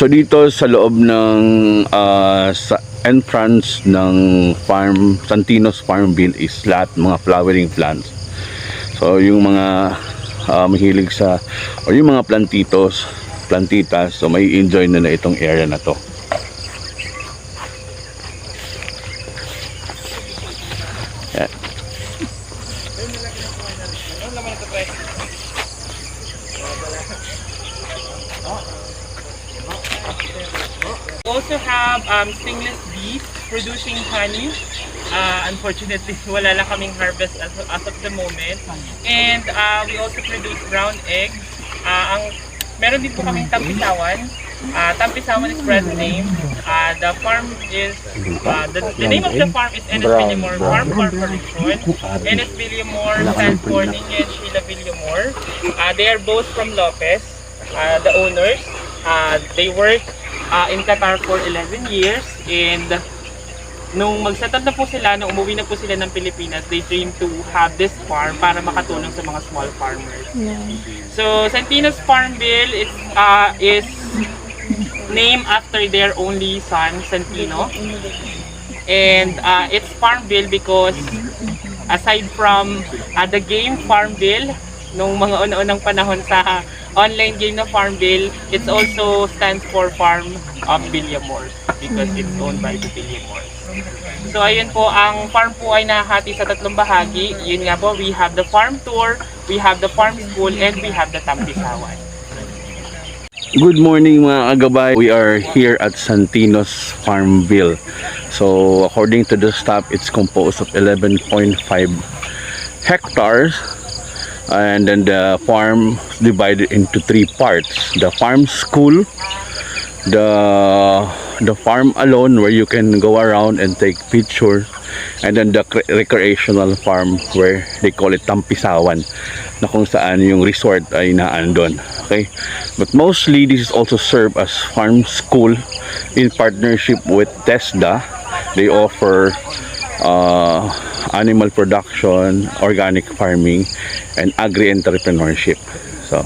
So dito sa loob ng sa entrance ng Santinos Farmville is lahat mga flowering plants. So yung mga mahilig sa o yung mga plantitas, so may enjoy na itong area na to. Yeah. We also have stingless bees producing honey. Unfortunately, wala lang kaming harvest as of the moment. And we also produce brown eggs. Meron din po kaming tampisawan. Tampisawan is brand name. The farm is, the name of the farm is NS Villamor Farm Corporation. NS Villamor stands for Nina and Sheila Villamor. They are both from Lopez, the owners. They work in Qatar for 11 years, and nung mag-settle na po sila, nung umuwi na po sila ng Pilipinas, they dream to have this farm para makatulong sa mga small farmers. So Santinos Farmville is named after their only son, Santino, and it's Farmville because aside from the game Farmville, nung mga una-unang panahon sa online game na Farmville, it also stands for Farm of Villamors because it's owned by the Villamors. So ayun po, ang farm po ay nahati sa tatlong bahagi. Yun nga po, we have the farm tour, we have the farm school, and we have the tampisawan. Good morning mga kagabay. We are here at Santinos Farmville. So according to the staff, it's composed of 11.5 hectares. And then the farm divided into 3 parts: the farm school, the farm alone where you can go around and take pictures, and then the recreational farm where they call it tampisawan, na kung saan yung resort ay naandon. Okay, but mostly this is also served as farm school in partnership with TESDA. They offer animal production, organic farming, and agri-entrepreneurship. So